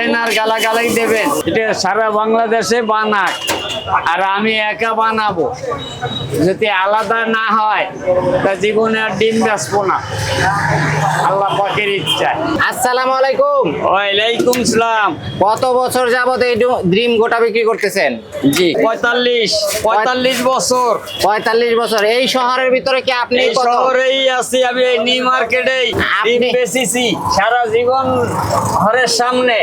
খাবেন আর গালাগালি দেবেন, এটা সারা বাংলাদেশে বানাক, আর আমি একা বানাবো। যদি আলাদা না হয় তা জীবনে আর ডিম বেচবো না, আল্লাহ পাকের ইচ্ছা। আসসালামু আলাইকুম। ওয়ালাইকুম সালাম। কত বছর যাবত এই ডিম গোটা বিক্রি করতেছেন? জি 45 বছর। 45 বছর। এই শহরের ভিতরে কি আপনি? এই শহরেই আছি আমি, এই নিউ মার্কেটেই ডিম বেচেছি সারা জীবন। হলের সামনে,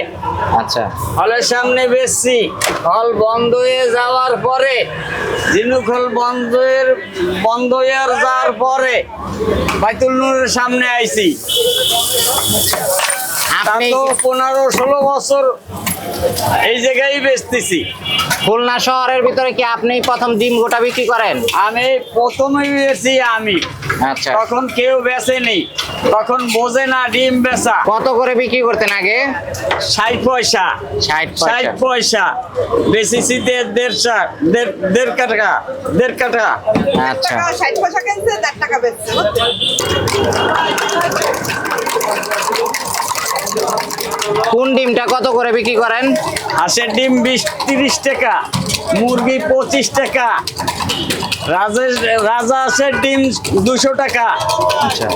আচ্ছা, হলের সামনে বেচছি। হল বন্ধ হয়ে যাওয়ার পরে, ঝিনুক হল বন্ধ হয়ে যাওয়ার পরে বাইতুল নূরের সামনে আইছি। আপনি তো 15-16 বছর এই জায়গায় বেচতেছি। খুলনা শহরের ভিতরে কি আপনি প্রথম ডিম গোটা বিক্রি করেন? আমি প্রথমেই বেচি আমি। আচ্ছা, তখন কেউ বেচেনি, তখন বোঝে না ডিম বেচা। কত করে বিক্রি করতেন আগে? 60 পয়সা। 60 পয়সা বেচেছি। দেড় কাটা। আচ্ছা, 60 পয়সা কিনছে, 1.5 টাকা বেচছে। কোন ডিমটা কত করে বিক্রি করেন? হাঁসের ডিম 20-30 টাকা, মুরগি 25 টাকা, রাজা হাঁসের ডিম 200 টাকা। আচ্ছা,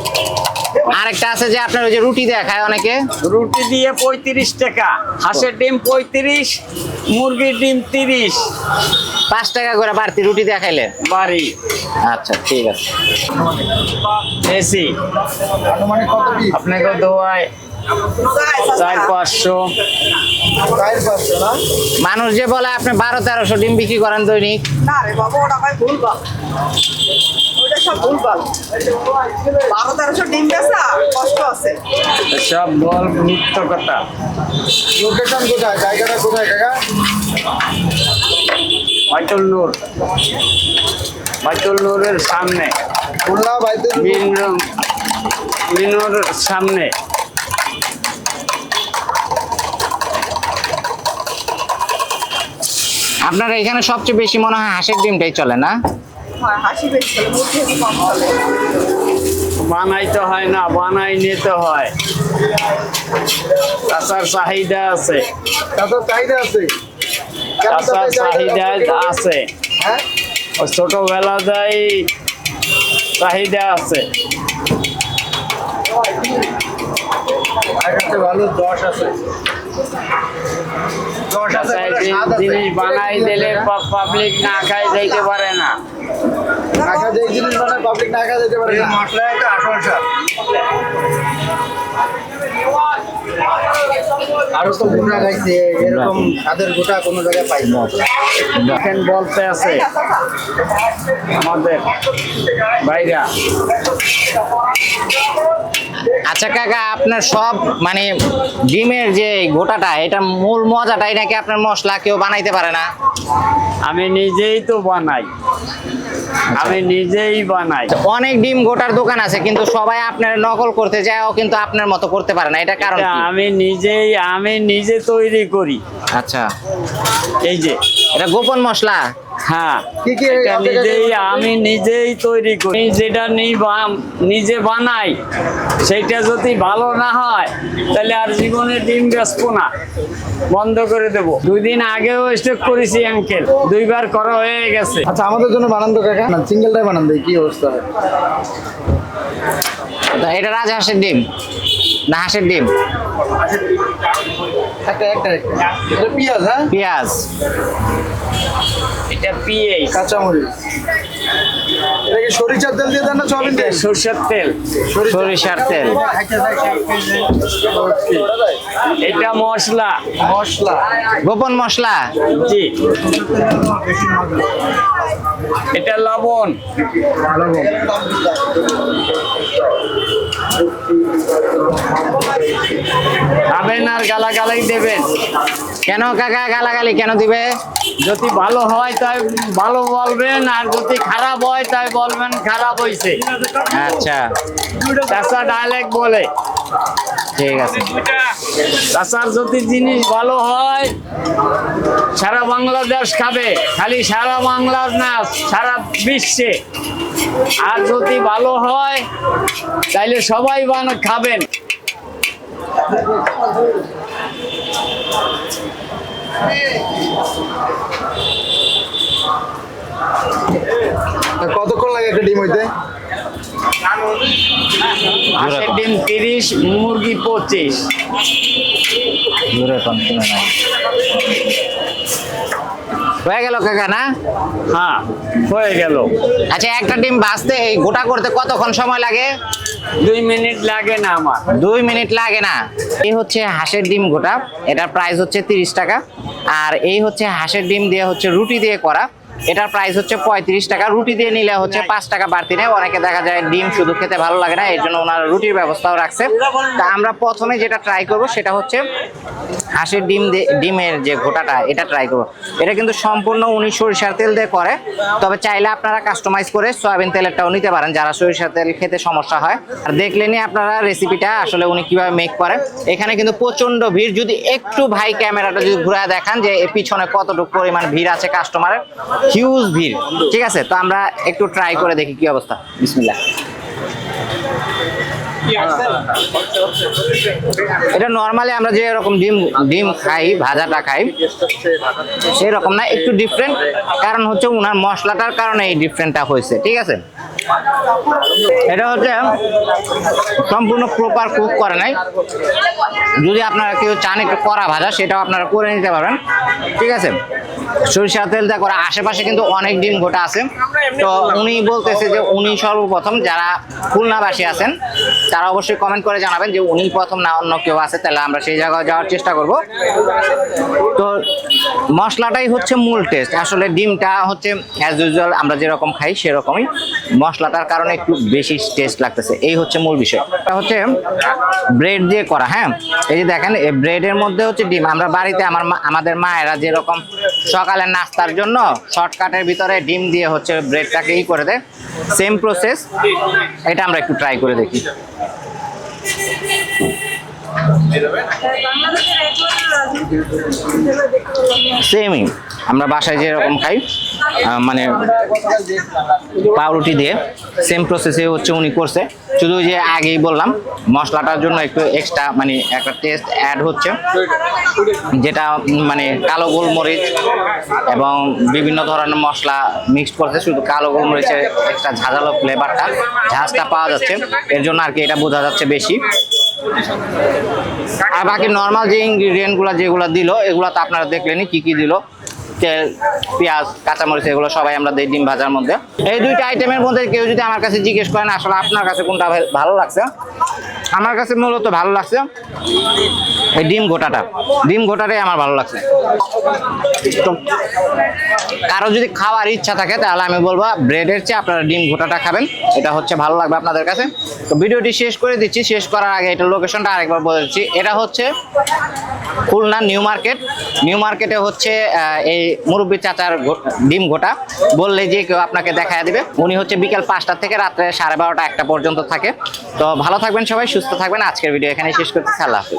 আরেকটা আছে যে আপনার ওই যে রুটি দেয়া খায় অনেকে, রুটি দিয়ে 35 টাকা, হাঁসের ডিম 35, মুরগির ডিম 30। 5 টাকা করে বাড়তি রুটি দেয়া খাইলে বাড়ি। আচ্ছা, ঠিক আছে। এসি আপনাকে দোয়ায় 400-500। মানুষ যে বলে আপনি 1200-1300 ডিম বিক্রি করেন দৈনিক। না রে বাবা, ওটা ভাই ভুলভাল, ওটা সব ভুলভাল। 1200-1300 ডিম বেচা কষ্ট আছে। সব বল মিথ্য কথা। লোকেশন কোথায়, জায়গাটা কোথায় কাকা? বাইতুল নূরের সামনে, খুলনা বাইতুল মিনুর সামনে। আপনার এখানে সবচেয়ে বেশি মনে হয় হাঁসের ডিমটাই চলে না? হ্যাঁ, হাসি বেশি চলে, মুরগি একটু কম চলে। বানাইতে হয় না, বানাই নিতে হয়। কাঁচার চাহিদা আছে, কাঁচার চাহিদা আছে। কেন কাঁচার তাদের চাহিদা চাহিদা আছে। হ্যাঁ, ও ছোটবেলাতেই চাহিদা আছে। আগাতে ভালো 10 আছে। 10 আছে, কাঁচায় বলে স্বাদ আছে। জিনিস বানাই দিলে পাবলিক না খায় যাইতে পারে না। কাকা যে জিনিস বানায় পাবলিক না খাওয়া যেতে পারে না। মশলা একটা আসল স্বাদ। আরো তো গোটা খাইছে, এরকম স্বাদের গোটা কোনো জায়গায় পাই না। এখন বলতে আছে আমাদের ভাইরা। আচ্ছা কাকা, আপনার সব মানে ডিমের যে গোটাটা, এটা মূল মজাটাই নাকি আপনার মশলা কেউ বানাইতে পারে না? আমি নিজেই তো বানাই, আমি নিজেই বানাই। অনেক ডিম গোটার দোকান আছে কিন্তু সবাই আপনার নকল করতে যায়, কিন্তু আপনার মতো করতে পারে না, এটা কারণ কি? আমি নিজে তৈরি করি। আচ্ছা, এই যে এটা গোপন মশলা। হ্যাঁ, কি কি এটা আপনার কাছে আমি নিজেই তৈরি করি। আমি যেটা নিজে বানাই, সেইটা যদি ভালো না হয় তাহলে আর জীবনে ডিম বেচবো না, বন্ধ করে দেব। 2 দিন আগেও স্টক করেছি আঙ্কেল, 2 বার করা হয়ে গেছে। আচ্ছা, আমাদের জন্য বানান তো কাকা। না, সিঙ্গেলটাই বানান দেয়, কি অবস্থা হয়? এটা রাজহাঁসের ডিম না হাঁসের ডিম? একটা এটা পেঁয়াজ, হ্যাঁ, পেঁয়াজ, এটা পিএইচ, কাঁচামরিচ। এটা কি সরিষার তেল দিয়ে দেন না সয়াবিন তেল? সরষের তেল, সরিষার তেল। এটা মশলা, মশলা, গোপন মশলা। জি। এটা লবণ, খাবেন আর গালাগালি দেবেন। কেন কাকা গালাগালি কেন দিবে? যদি ভালো হয় তাই ভালো বলবেন, আর যদি খারাপ হয় তাই বলবেন খারাপ হয়েছে। আচ্ছা, চাষা ডাইলেক্ট বলে। ঠিক আছে। চাষার যদি জিনিস ভালো হয় সারা বাংলাদেশ খাবে, খালি সারা বাংলার না, সারা বিশ্বে। আর যদি ভালো হয় তাইলে সবাই খাবেন। কতক্ষণ লাগে একটা ডিম হইতে? হাঁসের ডিম 30, মুরগি 25। দূরে কম শুনে নাই। হয়ে গেল কাকা না? হ্যাঁ, হয়ে গেল। আচ্ছা, একটা ডিম ভাজতে এই গোটা করতে কতক্ষণ সময় লাগে? 2 মিনিট লাগে না আমার। 2 মিনিট লাগে না। এই হচ্ছে হাঁসের ডিম গোটা, এটার প্রাইস হচ্ছে 30 টাকা। আর এই হচ্ছে হাঁসের ডিম দিয়ে হচ্ছে রুটি দিয়ে করা, এটার প্রাইস হচ্ছে 35 টাকা। রুটি দিয়ে নিলে হচ্ছে 5 টাকা বাড়তি নেয়। অনেকে দেখা যায় ডিম শুধু খেতে ভালো লাগে না, এর জন্য ওনারা রুটির ব্যবস্থাও রাখছে। তা আমরা প্রথমে যেটা ট্রাই করব সেটা হচ্ছে হাঁসের ডিমের যে গোটাটা, এটা ট্রাই করব। এটা কিন্তু সম্পূর্ণ উনি সরিষার তেল দিয়ে করে, তবে চাইলে আপনারা কাস্টমাইজ করে সয়াবিন তেলেরটাও নিতে পারেন যারা সরিষার তেল খেতে সমস্যা হয়। আর দেখলেনই আপনারা রেসিপিটা আসলে উনি কিভাবে মেক করে। এখানে কিন্তু প্রচন্ড ভিড়, যদি একটু ভাই ক্যামেরাটা যদি ঘুরে দেখান যে এর পিছনে কতটুকু পরিমাণ ভিড় আছে কাস্টমারের, হিউজ ভিড়। ঠিক আছে, তো আমরা একটু ট্রাই করে দেখি কি অবস্থা। বিসমিল্লাহ। এটা নর্মালি আমরা যে এরকম ডিম খাই, ভাজাটা খাই, সেরকম না, একটু ডিফারেন্ট। কারণ হচ্ছে উনার মশলাটার কারণে এই ডিফারেন্টটা হয়েছে। ঠিক আছে, এটা হচ্ছে সম্পূর্ণ প্রপার কুক করে নাই। যদি আপনারা কেউ চান একটু কড়া ভাজা, সেটাও আপনারা করে নিতে পারবেন। ঠিক আছে, সরিষার তেল দিয়ে করা। আশেপাশে কিন্তু অনেক ডিম গোটা আছে। তো উনি বলতেছে যে উনি সর্বপ্রথম, যারা খুলনাবাসী আছেন তারা অবশ্যই কমেন্ট করে জানাবেন যে উনি প্রথম না অন্য কেউ আছে, তাহলে আমরা সেই জায়গায় যাওয়ার চেষ্টা করব। তো মশলাটাই হচ্ছে মূল টেস্ট। আসলে ডিমটা হচ্ছে অ্যাজ ইউজুয়াল আমরা যেরকম খাই সেরকমই, মশলাটার কারণে একটু বেশি টেস্ট লাগতেছে, এই হচ্ছে মূল বিষয়। এটা হচ্ছে ব্রেড দিয়ে করা। হ্যাঁ, এই যে দেখেন, এই ব্রেডের মধ্যে হচ্ছে ডিম। আমরা বাড়িতে আমাদের মায়েরা যেরকম সকালের নাস্তার জন্য শর্টকাটের ভিতরে ডিম দিয়ে হচ্ছে ব্রেডটাকে ই করে দেয়, সেম প্রসেস। এটা আমরা একটু ট্রাই করে দেখি। সেমই আমরা বাসায় যেরকম খাই, মানে পাউরুটি দিয়ে সেম প্রসেসে হচ্ছে উনি করছে। শুধু যে আগেই বললাম মশলাটার জন্য একটু এক্সট্রা মানে একটা টেস্ট অ্যাড হচ্ছে, যেটা মানে কালো গোলমরিচ এবং বিভিন্ন ধরনের মশলা মিক্সড করছে। শুধু কালো গোলমরিচের একটা ঝাঁঝালো ফ্লেভারটা, ঝাঁজটা পাওয়া যাচ্ছে, এর জন্য আর কি এটা বোঝা যাচ্ছে বেশি। আর বাকি নর্মাল যে ইনগ্রিডিয়েন্টগুলো যেগুলো দিল, এগুলো তো আপনারা দেখলেনই কি কি দিল। তেল, পেঁয়াজ, কাঁচামরিচ, এগুলো সবাই আমরা দিই ডিম ভাজার মধ্যে। এই দুইটা আইটেমের মধ্যে কেউ যদি আমার কাছে জিজ্ঞেস করেন আসলে আপনার কাছে কোনটা ভালো লাগছে, আমার কাছে মূলত ভালো লাগছে এই ডিম গোটাটাই আমার ভালো লাগছে। তো কারো যদি খাওয়ার ইচ্ছা থাকে তাহলে আমি বলবো ব্রেডের চেয়ে আপনারা ডিম গোটাটা খাবেন, এটা হচ্ছে ভালো লাগবে আপনাদের কাছে। তো ভিডিওটি শেষ করে দিচ্ছি। শেষ করার আগে এটা লোকেশনটা আরেকবার বলে দিচ্ছি। এটা হচ্ছে খুলনা নিউ মার্কেটে হচ্ছে এই মুরব্বী চাচার ডিম গোটা বললে যে কেউ আপনাকে দেখায় দিবে। উনি হচ্ছে বিকেল 5টা থেকে রাত্রে 12:30-1টা পর্যন্ত থাকে। তো ভালো থাকবেন সবাই, সুস্থ থাকবেন। আজকের ভিডিও এখানে শেষ করতেছি। আল্লাহ হাফেজ।